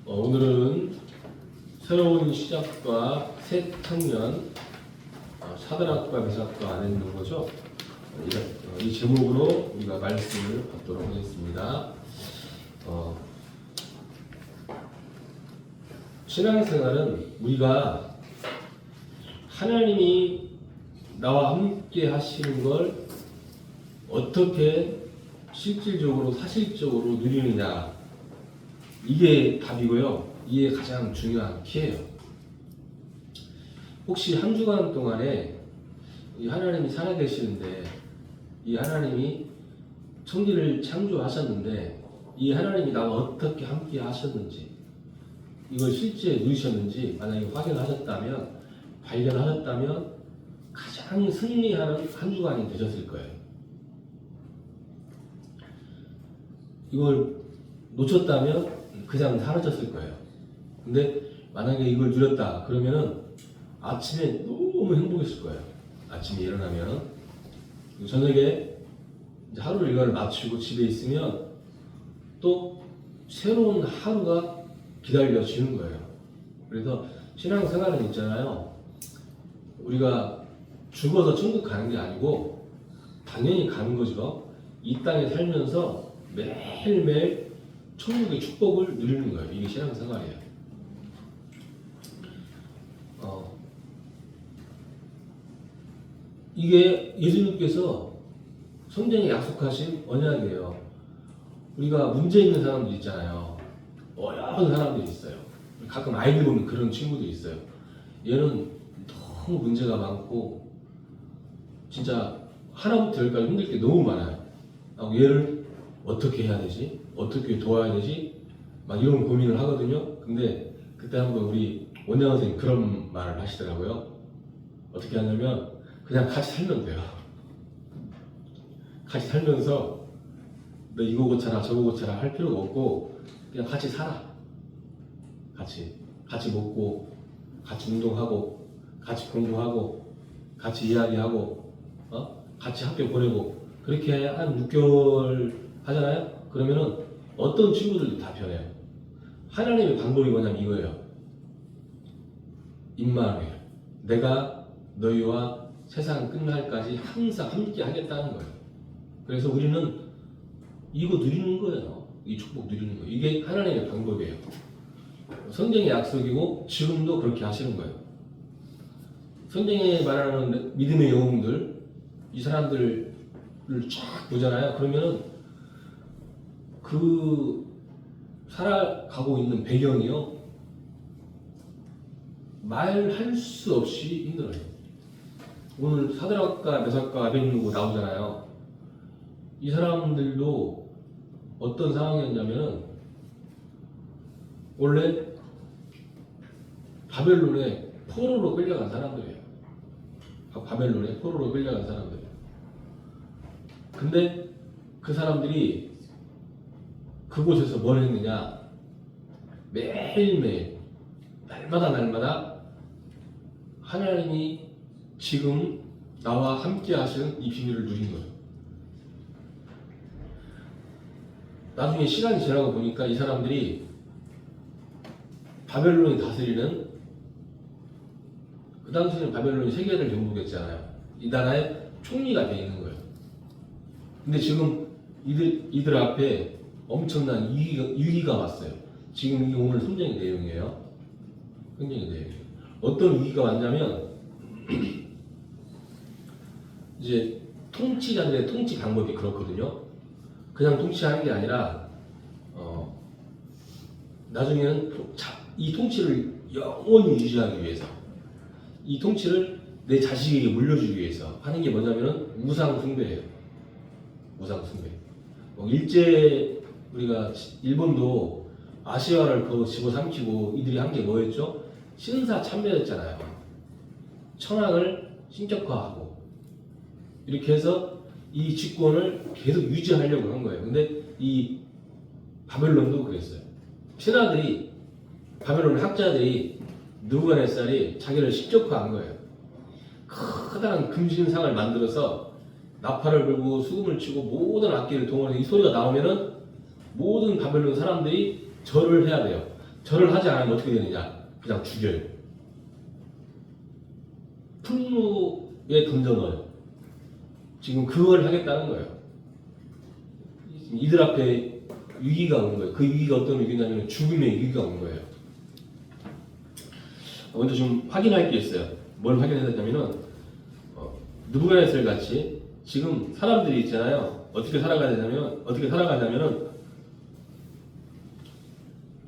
오늘은 새로운 시작과 새 청년, 사드락과 메삭과 안에 있는 거죠. 이 제목으로 우리가 말씀을 받도록 하겠습니다. 신앙생활은 우리가 하나님이 나와 함께 하시는 걸 어떻게 실질적으로 사실적으로 누리느냐, 이게 답이고요. 이게 가장 중요한 키예요. 혹시 한 주간 동안에 이 하나님이 살아계시는데, 이 하나님이 천지를 창조하셨는데 이 하나님이 나와 어떻게 함께 하셨는지, 이걸 실제 누리셨는지 만약에 확인하셨다면, 발견하셨다면 가장 승리하는 한 주간이 되셨을 거예요. 이걸 놓쳤다면 그냥 사라졌을 거예요. 근데 만약에 이걸 누렸다 그러면은 아침에 너무 행복했을 거예요. 아침에 일어나면, 저녁에 이제 하루 일과를 마치고 집에 있으면 또 새로운 하루가 기다려지는 거예요. 그래서 신앙생활은 있잖아요, 우리가 죽어서 천국 가는 게 아니고 당연히 가는 거죠. 이 땅에 살면서 매일매일 천국의 축복을 누리는 거예요. 이게 신앙생활이에요. 이게 예수님께서 성경에 약속하신 언약이에요. 우리가 문제 있는 사람들 있잖아요. 어려운 사람들이 있어요. 가끔 아이들 보면 그런 친구들이 있어요. 얘는 너무 문제가 많고 진짜 하나부터 열까지 힘들 게 너무 많아요. 얘를 어떻게 해야 되지? 어떻게 도와야 되지? 막 이런 고민을 하거든요. 근데 그때 한번 우리 원장 선생님 그런 말을 하시더라고요. 어떻게 하냐면 그냥 같이 살면 돼요. 같이 살면서 너 이거 고쳐라 저거 고쳐라 할 필요가 없고 그냥 같이 살아. 같이 먹고, 같이 운동하고, 같이 공부하고, 같이 이야기하고, 같이 학교 보내고, 그렇게 한 6개월 하잖아요? 그러면은 어떤 친구들도 다 변해요. 하나님의 방법이 뭐냐면 이거예요. 임마누엘, 내가 너희와 세상 끝날까지 항상 함께 하겠다는 거예요. 그래서 우리는 이거 누리는 거예요. 이 축복 누리는 거예요. 이게 하나님의 방법이에요. 성경의 약속이고 지금도 그렇게 하시는 거예요. 성경에 말하는 믿음의 영웅들, 이 사람들을 쫙 보잖아요. 그러면은 그 살아가고 있는 배경이요, 말할 수 없이 힘들어요. 오늘 사드락과 메삭과 아벳느고 나오잖아요. 이 사람들도 어떤 상황이었냐면은 원래 바벨론에 포로로 끌려간 사람들이에요. 바벨론에 포로로 끌려간 사람들이에요. 근데 그 사람들이 그곳에서 뭘 했느냐, 매일매일 날마다 하나님이 지금 나와 함께 하시는 이 비밀을 누린 거예요. 나중에 시간이 지나고 보니까 이 사람들이 바벨론이 다스리는, 그 당시에는 바벨론이 세계를 정복했잖아요. 이 나라의 총리가 되어 있는 거예요. 근데 지금 이들 앞에 엄청난 위기가 왔어요. 지금 이게 오늘 성경의 내용이에요. 성경의 내용. 어떤 위기가 왔냐면 이제 통치자들의 통치 방법이 그렇거든요. 그냥 통치하는 게 아니라 나중에는 이 통치를 영원히 유지하기 위해서, 이 통치를 내 자식에게 물려주기 위해서 하는 게 뭐냐면은 우상 숭배예요. 우상 숭배. 일제, 우리가 일본도 아시아를 그 집어삼키고 이들이 한 게 뭐였죠? 신사 참배였잖아요. 천황을 신격화하고 이렇게 해서 이 집권을 계속 유지하려고 한 거예요. 근데 이 바벨론도 그랬어요. 신하들이, 바벨론 학자들이 느부갓네살이 자기를 신격화한 거예요. 커다란 금신상을 만들어서 나팔을 불고 수금을 치고 모든 악기를 동원해서 이 소리가 나오면은 모든 바벨론 사람들이 절을 해야 돼요. 절을 하지 않으면 어떻게 되느냐? 그냥 죽여요. 풀무에 던져 넣어요. 지금 그걸 하겠다는 거예요. 이들 앞에 위기가 온 거예요. 그 위기가 어떤 위기냐면 죽음의 위기가 온 거예요. 먼저 좀 확인할 게 있어요. 뭘 확인해야 되냐면은 느부갓네살 같이 지금 사람들이 있잖아요. 어떻게 살아가냐면은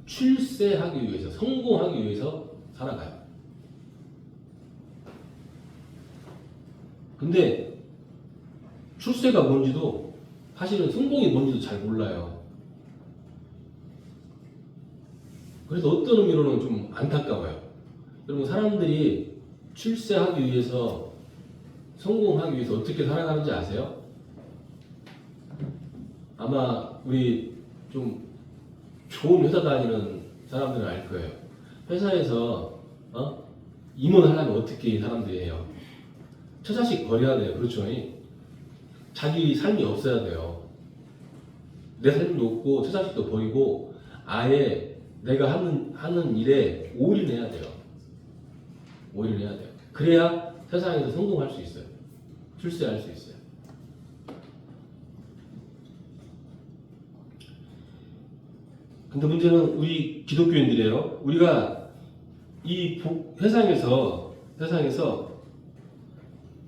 출세하기 위해서, 성공하기 위해서 살아가요. 근데 출세가 뭔지도 사실은 성공이 뭔지도 잘 몰라요. 그래서 어떤 의미로는 좀 안타까워요. 여러분, 사람들이 출세하기 위해서, 성공하기 위해서 어떻게 살아가는지 아세요? 아마 우리 좀 좋은 회사 다니는 사람들은 알 거예요. 회사에서 임원하려면 어떻게 사람들이 해요? 처자식 버려야 돼요. 그렇죠? 자기 삶이 없어야 돼요. 내 삶도 없고 처자식도 버리고 아예 내가 하는 일에 올인해야 돼요. 올인해야 돼요. 그래야 세상에서 성공할 수 있어요. 출세할 수 있어요. 근데 문제는 우리 기독교인들이에요. 우리가 이 세상에서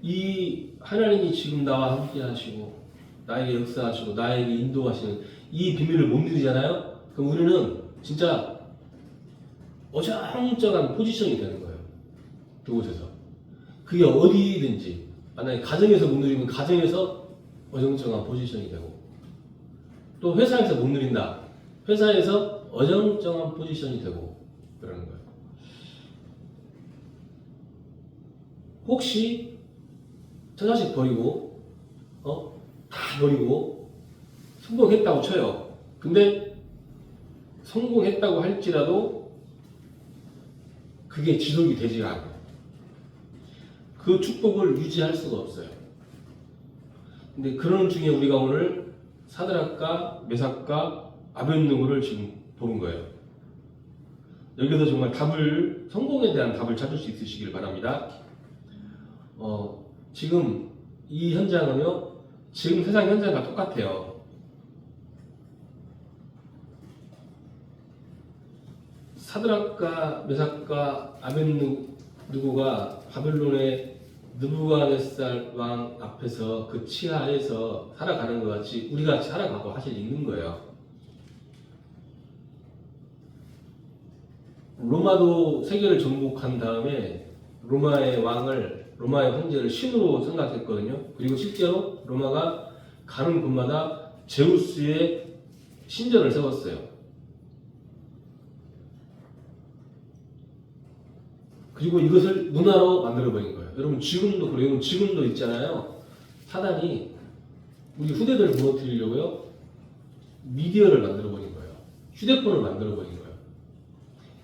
이 하나님이 지금 나와 함께 하시고 나에게 역사하시고 나에게 인도하시는 이 비밀을 못 누리잖아요. 그럼 우리는 진짜 어정쩡한 포지션이 되는 거예요. 그곳에서. 그게 어디든지, 만약에 가정에서 못 누리면 가정에서 어정쩡한 포지션이 되고, 또 회사에서 못 누린다. 회사에서 어정쩡한 포지션이 되고 그러는 거예요. 혹시 처자식 버리고 다 버리고 성공했다고 쳐요. 근데 성공했다고 할지라도 그게 지속이 되지 않아요. 그 축복을 유지할 수가 없어요. 근데 그런 중에 우리가 오늘 사드락과 메삭과 아벳느고를 지금 보는 거예요. 여기서 정말 성공에 대한 답을 찾을 수 있으시길 바랍니다. 지금 이 현장은요, 지금 세상 현장과 똑같아요. 사드락과 메삭과 아벳느고가 바벨론의 느부갓네살 왕 앞에서 그 치하에서 살아가는 것 같이 우리 같이 살아가고 사실 있는 거예요. 로마도 세계를 정복한 다음에 로마의 황제를 신으로 생각했거든요. 그리고 실제로 로마가 가는 곳마다 제우스의 신전을 세웠어요. 그리고 이것을 문화로 만들어버린 거예요. 여러분, 지금도 그래요. 지금도 있잖아요. 사단이 우리 후대들을 무너뜨리려고요, 미디어를 만들어버린 거예요. 휴대폰을 만들어버린 거예요.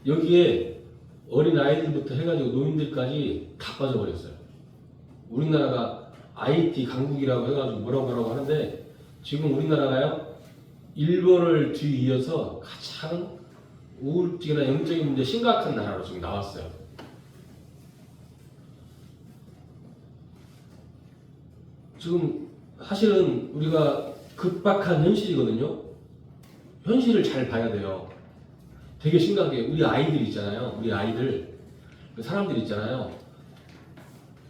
여기에 어린 아이들부터 해가지고 노인들까지 다 빠져버렸어요. 우리나라가 IT 강국이라고 해가지고 뭐라고 하는데, 지금 우리나라가요, 일본을 뒤이어서 가장 우울증이나 영적인 문제 심각한 나라로 지금 나왔어요. 지금 사실은 우리가 급박한 현실이거든요. 현실을 잘 봐야 돼요. 되게 심각해. 우리 아이들 있잖아요. 사람들 있잖아요.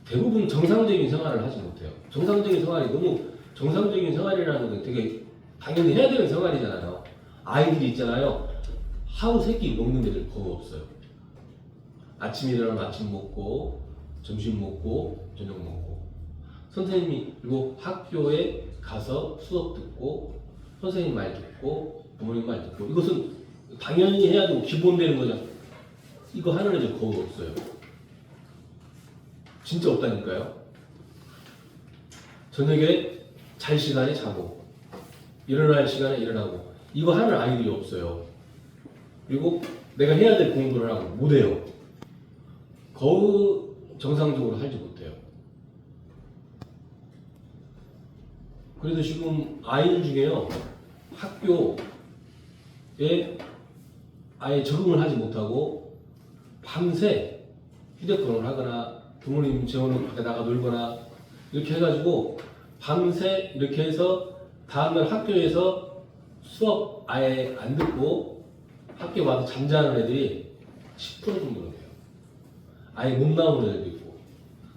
대부분 정상적인 생활을 하지 못해요. 정상적인 생활이 너무, 정상적인 생활이라는 건 되게 당연히 해야 되는 생활이잖아요. 아이들이 있잖아요. 하루 세 끼 먹는 애들 거의 없어요. 아침에 일어나면 아침 먹고, 점심 먹고, 저녁 먹고. 선생님이, 그리고 학교에 가서 수업 듣고, 선생님 말 듣고, 부모님 말 듣고. 이것은 당연히 해야 되고 기본되는 거죠. 이거 하는 애들 거의 없어요. 진짜 없다니까요. 저녁에 잘 시간에 자고, 일어날 시간에 일어나고, 이거 하는 아이들이 없어요. 그리고 내가 해야 될 공부를 하고 못해요. 거의 정상적으로 살지 못해요. 그래도 지금 아이들 중에요, 학교에 아예 적응을 하지 못하고 밤새 휴대폰을 하거나 부모님 재워놓고 밖에 나가 놀거나 이렇게 해가지고 밤새 이렇게 해서 다음날 학교에서 수업 아예 안 듣고 학교 와서 잠자는 애들이 10% 정도는 돼요. 아예 못 나오는 애들도 있고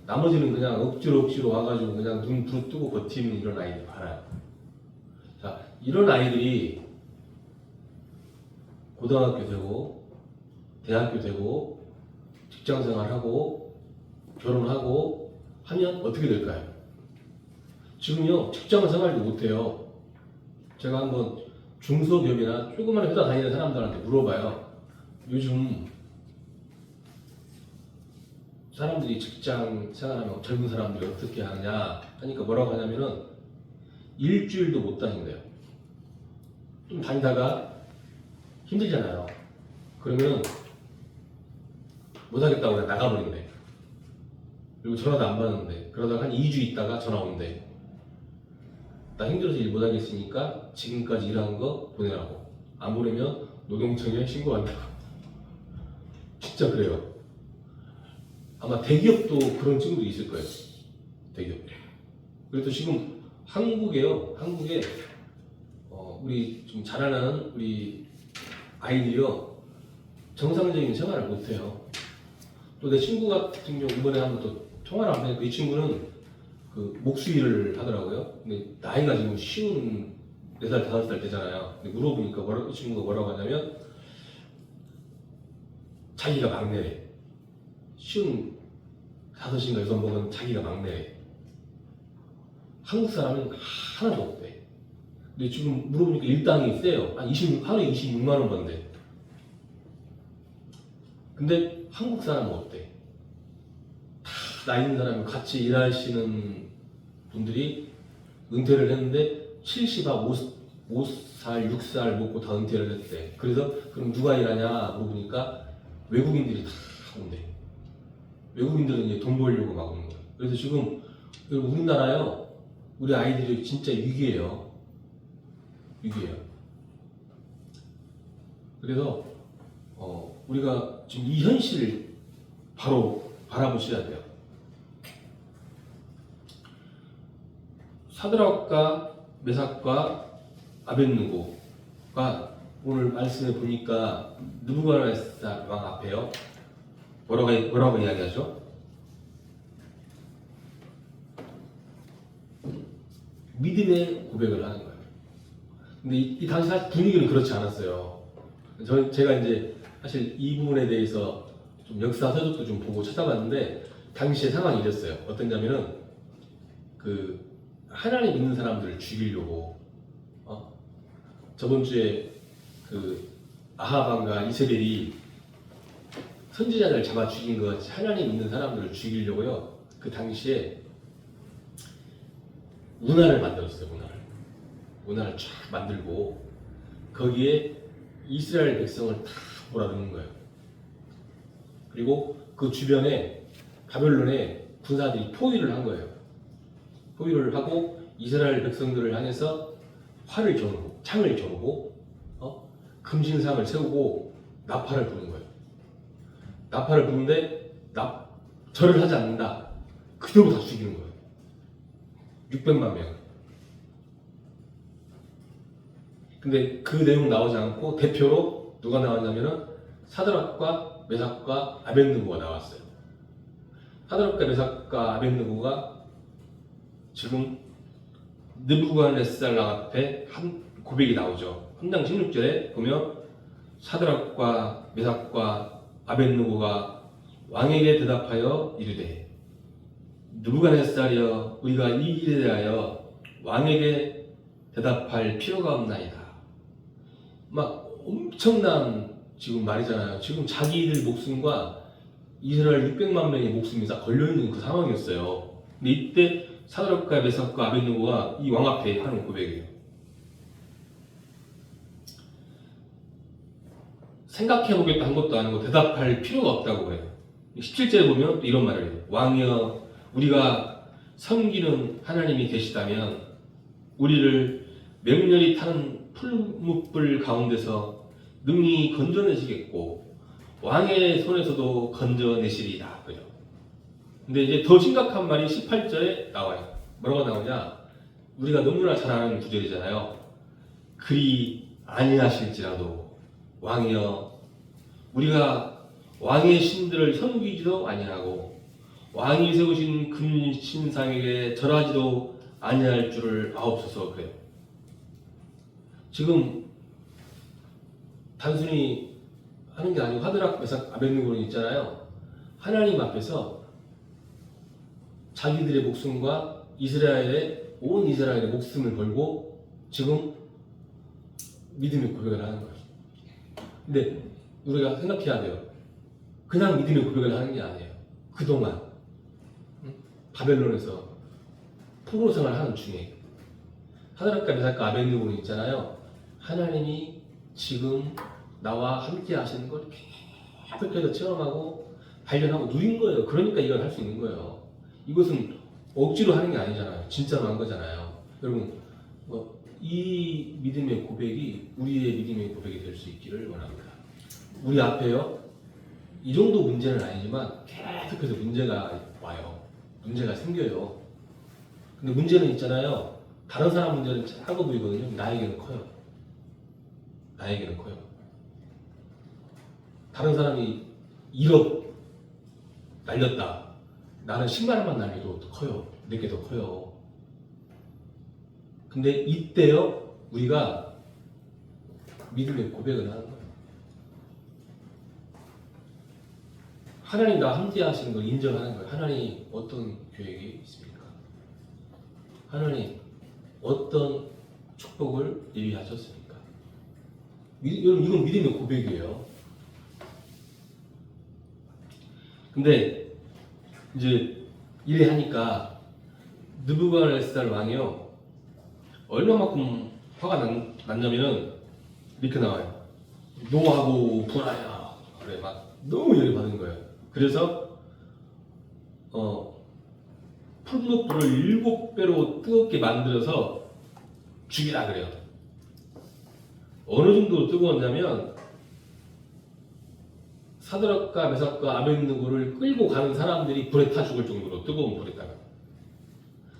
나머지는 그냥 억지로 와가지고 그냥 눈 부릅뜨고 버티는 이런 아이들 많아요. 자, 이런 아이들이 고등학교 되고 대학교 되고 직장생활하고 결혼하고 하면 어떻게 될까요? 지금요 직장생활도 못해요. 제가 한번 중소기업이나 조그만 회사 다니는 사람들한테 물어봐요. 요즘 사람들이 직장 생활하면 젊은 사람들이 어떻게 하냐 하니까 뭐라고 하냐면은 일주일도 못 다닌대요. 좀 다니다가 힘들잖아요. 그러면 못 하겠다고 그냥 나가버린대. 그리고 전화도 안 받는데 그러다가 한 2주 있다가 전화 온대. 나 힘들어서 일 못 하겠으니까 지금까지 일한 거 보내라고. 안 보내면 노동청에 신고한다고. 진짜 그래요. 아마 대기업도 그런 친구도 있을 거예요. 대기업. 그래도 지금 한국에요. 한국에 우리 좀 자라나는 우리 아이들이요 정상적인 생활을 못해요. 또 내 친구 같은 경우 이번에 한번 또 통화를 안 하니까 이 친구는 그 목수일을 하더라고요. 근데 나이가 지금 54살, 5살 되잖아요. 근데 물어보니까 이 친구가 뭐라고 하냐면 자기가 막내래. 55인가 6 먹은 자기가 막내래. 한국 사람은 하나도 없대. 근데 지금 물어보니까 일당이 세요. 하루에 26만 원 번대. 근데 한국 사람은 어때? 다 나이 있는 사람이 같이 일하시는 분들이 은퇴를 했는데 5살, 6살 먹고 다 은퇴를 했대. 그래서 그럼 누가 일하냐 물어보니까 외국인들이 다 온대. 외국인들은 이제 돈 벌려고 막 오는 거예요. 그래서 지금 우리나라요, 우리 아이들이 진짜 위기예요. 위기예요. 그래서 우리가 지금 이 현실을 바로 바라보셔야 돼요. 사드락과 메삭과 아벳느고가 오늘 말씀에 보니까 느부갓네살 왕 앞에요. 뭐라고 이야기하죠? 믿음의 고백을 하는 거예요. 근데 이 당시 사실 분위기는 그렇지 않았어요. 제가 이제 사실 이 부분에 대해서 좀 역사 서적도 좀 보고 찾아봤는데 당시의 상황이 이랬어요. 어땠냐면은 그 하나님 믿는 사람들을 죽이려고 저번 주에 그 아하방과 이세벨이 선지자를 잡아 죽인 것 같이 하나님 믿는 사람들을 죽이려고요. 그 당시에 문화를 만들었어요. 문화를 쫙 만들고 거기에 이스라엘 백성을 다 몰아넣는 거예요. 그리고 그 주변에 바벨론에 군사들이 포위를 한 거예요. 포위를 하고 이스라엘 백성들을 향해서 활을 겨누고 창을 겨누고 금신상을 세우고 나팔을 부는 거예요. 나팔을 부는데 절을 하지 않는다. 그대로 다 죽이는 거예요. 600만 명. 근데 그 내용 나오지 않고 대표로 누가 나왔냐면은 사드락과 메삭과 아벳느고가 나왔어요. 사드락과 메삭과 아벳느고가 지금 느부갓네살 왕 앞에 한 고백이 나오죠. 3장 16절에 보면 사드락과 메삭과 아벳느고가 왕에게 대답하여 이르되 느부갓네살이여 우리가 이 일에 대하여 왕에게 대답할 필요가 없나이다. 막 엄청난 지금 말이잖아요. 지금 자기들 목숨과 이스라엘 600만 명의 목숨이 다 걸려있는 그 상황이었어요. 근데 이때 사드락과 메삭과 아벳느고가 이 왕 앞에 하는 고백이에요. 생각해보겠다 한 것도 아니고 대답할 필요가 없다고 해요. 17절에 보면 또 이런 말을 해요. 왕이여 우리가 섬기는 하나님이 계시다면 우리를 맹렬히 타는 풀무불 가운데서 능히 건져내시겠고 왕의 손에서도 건져내시리다. 그죠? 근데 이제 더 심각한 말이 18절에 나와요. 뭐라고 나오냐? 우리가 너무나 잘 아는 구절이잖아요. 그리 아니하실지라도 왕이여, 우리가 왕의 신들을 섬기지도 아니하고 왕이 세우신 금신상에게 절하지도 아니할 줄을 아옵소서. 그래요. 지금 단순히 하는 게 아니고 하드락 메삭 아벳느고는 있잖아요. 하나님 앞에서 자기들의 목숨과 온 이스라엘의 목숨을 걸고 지금 믿음의 고백을 하는 거예요. 근데 우리가 생각해야 돼요. 그냥 믿음의 고백을 하는 게 아니에요. 그동안 바벨론에서 포로 생활하는 중에 하드락과 메삭과 아벳느고는 있잖아요. 하나님이 지금 나와 함께 하시는 걸 계속해서 체험하고 발견하고 누린 거예요. 그러니까 이걸 할 수 있는 거예요. 이것은 억지로 하는 게 아니잖아요. 진짜로 한 거잖아요. 여러분, 이 믿음의 고백이 우리의 믿음의 고백이 될 수 있기를 원합니다. 우리 앞에요, 이 정도 문제는 아니지만 계속해서 문제가 와요. 문제가 생겨요. 근데 문제는 있잖아요. 다른 사람 문제는 작아 보이거든요. 나에게는 커요. 나에게는 커요. 다른 사람이 1억 날렸다. 나는 10만 원만 날려도 커요. 내게 더 커요. 근데 이때요, 우리가 믿음의 고백을 하는 거예요. 하나님 나와 함께 하시는 걸 인정하는 거예요. 하나님 어떤 계획이 있습니까? 하나님 어떤 축복을 예비하셨습니까? 여러분, 이건 믿음의 고백이에요. 근데 이제 이래 하니까 느부갓네살 왕이요, 얼마만큼 화가 났냐면은 이렇게 나와요. 노하고 분하여. 그래, 막 너무 열이 받은 거예요. 그래서 풀무불을 7배로 뜨겁게 만들어서 죽이라 그래요. 어느 정도로 뜨거웠냐면 사드락과 메삭과 아벳느고를 끌고 가는 사람들이 불에 타 죽을 정도로 뜨거운 불에다가.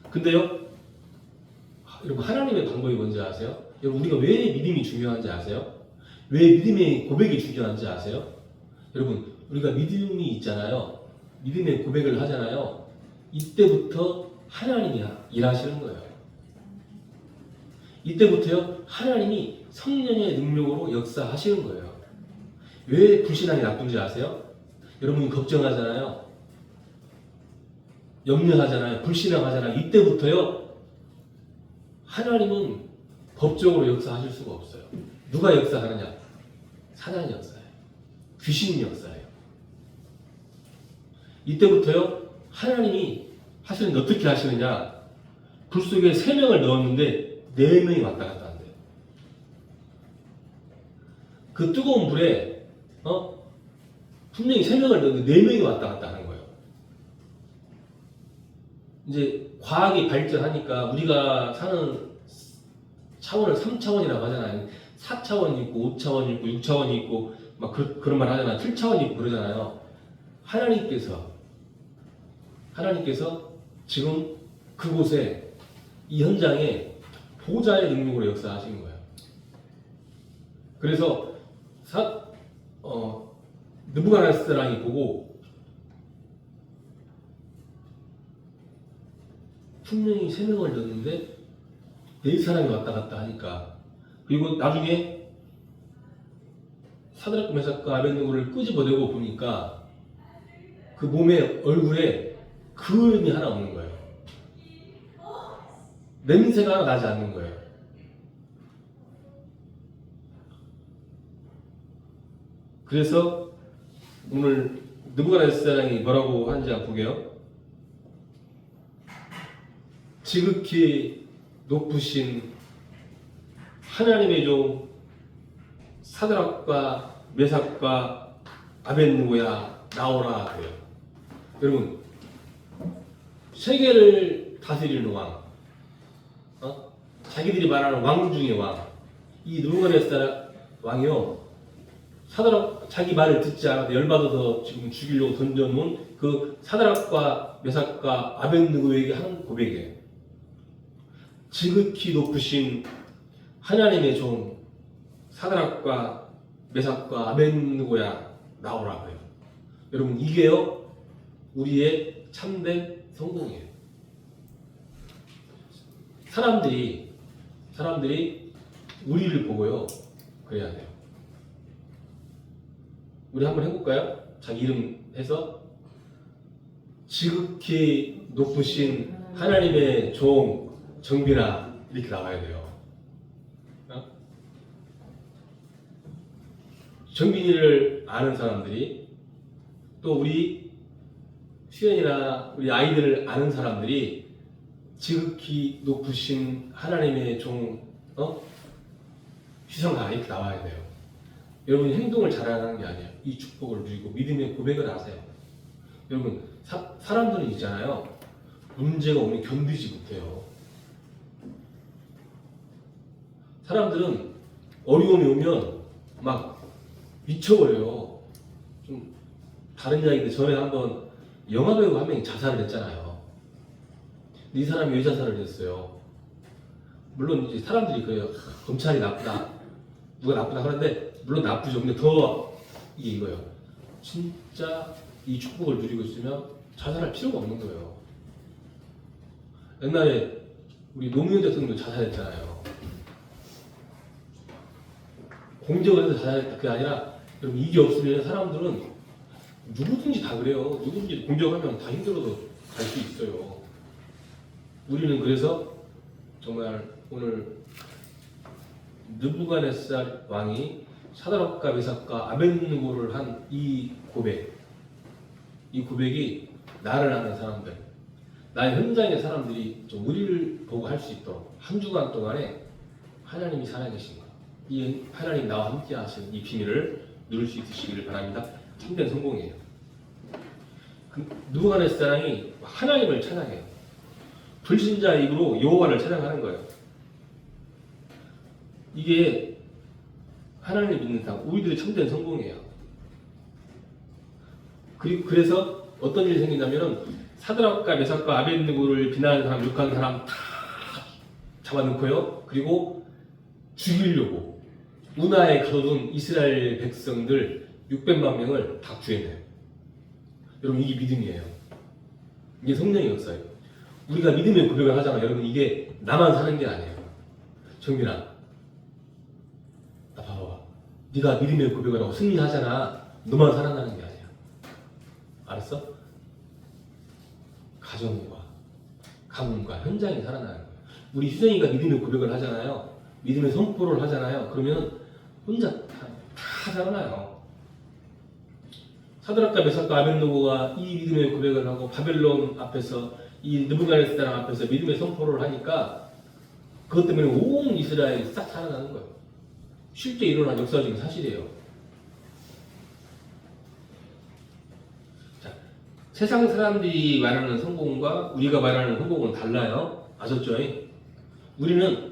근데요, 여러분, 하나님의 방법이 뭔지 아세요? 여러분, 우리가 왜 믿음이 중요한지 아세요? 왜 믿음의 고백이 중요한지 아세요? 여러분, 우리가 믿음이 있잖아요. 믿음의 고백을 하잖아요. 이때부터 하나님이 일하시는 거예요. 이때부터요, 하나님이 성령의 능력으로 역사하시는 거예요. 왜 불신앙이 나쁜지 아세요? 여러분이 걱정하잖아요. 염려하잖아요. 불신앙하잖아요. 이때부터요, 하나님은 법적으로 역사하실 수가 없어요. 누가 역사하느냐? 사단이 역사해요. 귀신이 역사해요. 이때부터요, 하나님이 하시는 게 어떻게 하시느냐? 불 속에 3명을 넣었는데 4명이 왔다 갔다 한대요. 그 뜨거운 불에 분명히 3명을 넣었는데 4명이 왔다 갔다 하는 거예요. 이제 과학이 발전하니까 우리가 사는 차원을 3차원이라고 하잖아요. 4차원이 있고 5차원이 있고 6차원이 있고 막 그런 말 하잖아요. 7차원이 있고 그러잖아요. 하나님께서 지금 그곳에, 이 현장에 보좌의 능력으로 역사하신 거예요. 그래서 느부갓네살 왕이 보고 분명히 3명을 넣었는데 4사람이 왔다 갔다 하니까, 그리고 나중에 사드락 메삭과 아벳느고를 끄집어내고 보니까 그 몸에, 얼굴에 그을음이 하나 없는 거예요. 냄새가 하나 나지 않는 거예요. 그래서 오늘 느부갓네살 왕이 뭐라고 하는지 한번 보게요. 지극히 높으신 하나님의 종 사드락과 메삭과 아벳느고야, 나오라 그래요. 여러분, 세계를 다스리는 왕, 자기들이 말하는 왕 중의 왕, 이 느부갓네살 왕이요, 사드락 자기 말을 듣지 않아도 열받아서 지금 죽이려고 던져놓은 그 사드락과 메삭과 아벳느고에게 하는 고백이에요. 지극히 높으신 하나님의 종 사드락과 메삭과 아벳느고야 나오라고요. 여러분 이게요 우리의 참된 성공이에요. 사람들이 우리를 보고요 그래야 돼요. 우리 한번 해볼까요? 자기 이름 해서 지극히 높으신 하나님의 종 정빈아 이렇게 나와야 돼요. 정빈이를 아는 사람들이 또 우리 수연이나 우리 아이들을 아는 사람들이 지극히 높으신 하나님의 종 휘성가 이렇게 나와야 돼요. 여러분 행동을 잘하는 게 아니에요. 이 축복을 누리고 믿음의 고백을 하세요. 여러분 사람들은 있잖아요. 문제가 오면 견디지 못해요. 사람들은 어려움이 오면 막 미쳐버려요. 좀 다른 이야기인데 전에 한번 영화배우 한 명이 자살을 했잖아요. 이 사람이 왜 자살을 했어요? 물론 이제 사람들이 그래요. 검찰이 나쁘다. 누가 나쁘다 하는데 물론 나쁘죠. 근데 더 이거예요. 진짜 이 축복을 누리고 있으면 자살할 필요가 없는 거예요. 옛날에 우리 노무현 대통령도 자살했잖아요. 공적을 해서 자살했다. 그게 아니라 여러분 이게 없으면 사람들은 누구든지 다 그래요. 누구든지 공적하면 다 힘들어도 갈 수 있어요. 우리는 그래서 정말 오늘 느부갓네살 왕이 사드락과 메삭과 아벳느고를 한 이 고백이 나를 아는 사람들, 나의 현장의 사람들이 좀 우리를 보고 할 수 있도록 한 주간 동안에 하나님이 살아계신 것, 이 하나님 나와 함께 하시는 이 비밀을 누릴 수 있으시기를 바랍니다. 참된 성공이에요. 느부갓네살이 하나님을 찬양해요. 불신자 입으로 여호와를 찬양하는 거예요. 이게 하나님을 믿는 사람, 우리들의 참된 성공이에요. 그래서 어떤 일이 생긴다면 사드락과 메삭과 아벳느고를 비난하는 사람, 욕하는 사람 다 잡아놓고요. 그리고 죽이려고 운하에 가둬둔 이스라엘 백성들 600만 명을 다 구해내요. 여러분 이게 믿음이에요. 이게 성령의 역사예요. 우리가 믿음의 고백을 하잖아. 여러분 이게 나만 사는 게 아니에요. 정민아, 나 봐봐. 네가 믿음의 고백을 하고 승리하잖아. 너만 살아나는 게 아니야. 알았어? 가정과 가문과 현장이 살아나는 거예요. 우리 휴정이가 믿음의 고백을 하잖아요. 믿음의 선포를 하잖아요. 그러면 혼자 다 살아나요. 사드락과 메삭과 아벳느고가 이 믿음의 고백을 하고 바벨론 앞에서 이 느부갓네살 앞에서 믿음의 선포를 하니까 그것 때문에 온 이스라엘이 싹 살아나는 거예요. 실제 일어난 역사적인 사실이에요. 자, 세상 사람들이 말하는 성공과 우리가 말하는 성공은 달라요. 아셨죠? 우리는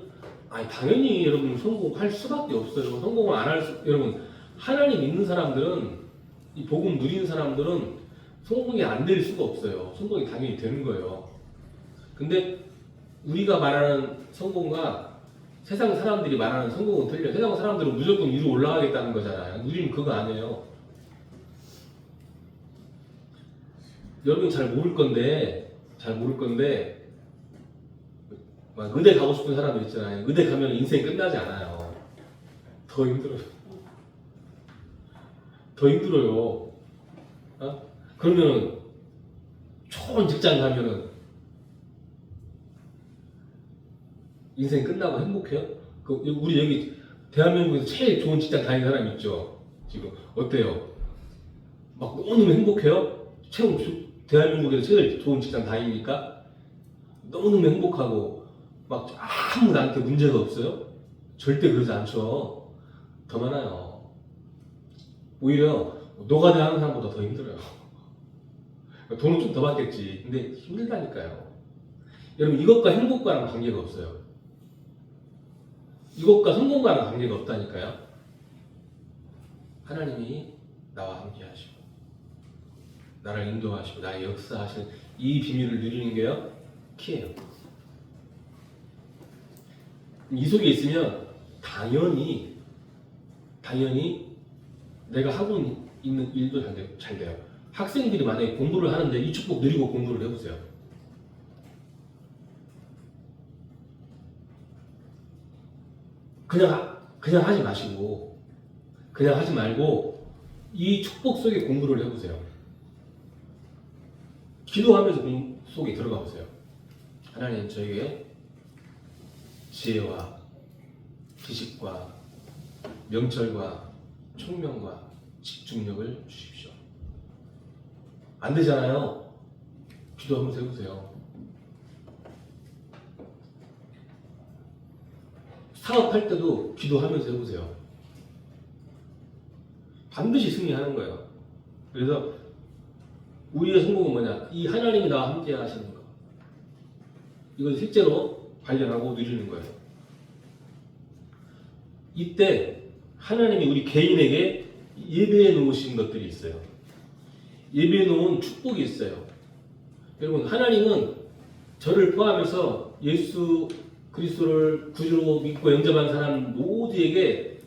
당연히 여러분 성공할 수밖에 없어요. 성공을 안 할 수, 여러분 하나님 믿는 사람들은 이 복음 누리는 사람들은 성공이 안 될 수가 없어요. 성공이 당연히 되는 거예요. 근데 우리가 말하는 성공과 세상 사람들이 말하는 성공은 틀려요. 세상 사람들은 무조건 위로 올라가겠다는 거잖아요. 우리는 그거 아니에요. 여러분 잘 모를 건데 막 의대 가고 싶은 사람들 있잖아요. 의대 가면 인생 끝나지 않아요. 더 힘들어요. 그러면 좋은 직장 가면은 인생 끝나고 행복해요? 우리 여기 대한민국에서 제일 좋은 직장 다니는 사람 있죠? 지금 어때요? 막 너무너무 행복해요? 대한민국에서 제일 좋은 직장 다니니까 너무너무 행복하고 막 아무 나한테 문제가 없어요? 절대 그러지 않죠. 더 많아요. 오히려 노가다 하는 사람보다 더 힘들어요. 돈은 좀 더 받겠지. 근데 힘들다니까요. 여러분 이것과 행복과는 관계가 없어요. 이것과 성공과는 관계가 없다니까요. 하나님이 나와 함께 하시고 나를 인도하시고 나의 역사하시는 이 비밀을 누리는 게요 키예요. 이 속에 있으면 당연히 내가 하고 있는 일도 잘 돼요. 학생들이 만약에 공부를 하는데 이 축복 누리고 공부를 해보세요. 그냥 하지 마시고 그냥 하지 말고 이 축복 속에 공부를 해보세요. 기도하면서 공부 속에 들어가 보세요. 하나님 저에게 지혜와 지식과 명철과 총명과 집중력을 주십시오. 안 되잖아요. 기도하면서 해보세요. 사업할 때도 기도하면서 해보세요. 반드시 승리하는 거예요. 그래서 우리의 성공은 뭐냐? 이 하나님이 나와 함께 하시는 거. 이걸 실제로 발견하고 누리는 거예요. 이때 하나님이 우리 개인에게 예배해 놓으신 것들이 있어요. 예배해 놓은 축복이 있어요. 여러분, 하나님은 저를 포함해서 예수 그리스도를 구주로 믿고 영접한 사람 모두에게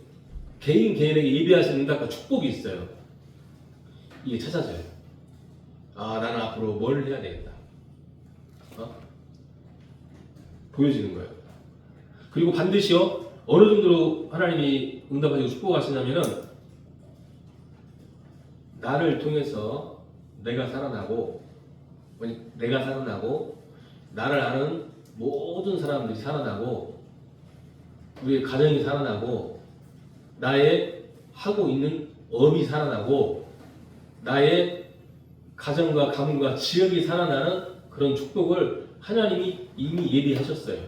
개인에게 예배하시는 그 축복이 있어요. 이게 찾아져요. 아, 나는 앞으로 뭘 해야 되겠다. 보여지는 거예요. 그리고 반드시요, 어느 정도로 하나님이 응답하시고 축복하시냐면은 나를 통해서 내가 살아나고 나를 아는 모든 사람들이 살아나고 우리의 가정이 살아나고 나의 하고 있는 업이 살아나고 나의 가정과 가문과 지역이 살아나는 그런 축복을 하나님이 이미 예비하셨어요.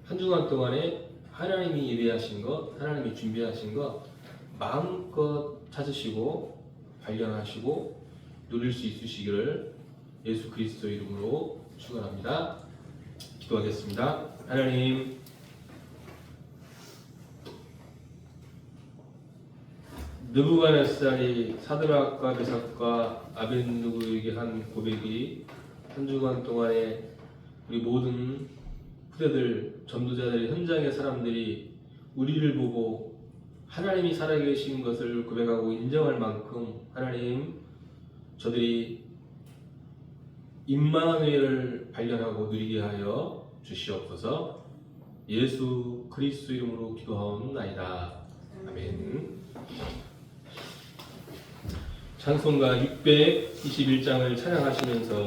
한 주간 동안에 하나님이 예비하신 것, 하나님이 준비하신 것 마음껏 찾으시고 발견하시고 누릴 수 있으시기를 예수 그리스도 이름으로 축원합니다. 기도하겠습니다. 하나님, 느부갓네살이 사드락과 메삭과 아벳느고에게 한 고백이 한 주간 동안에 우리 모든 후대들, 전도자들, 현장의 사람들이 우리를 보고 하나님이 살아계신 것을 고백하고 인정할 만큼 하나님, 저들이 임마누엘을 발견하고 누리게 하여 주시옵소서. 예수 그리스도 이름으로 기도하옵나이다. 아멘. 찬송가 621장을 찬양하시면서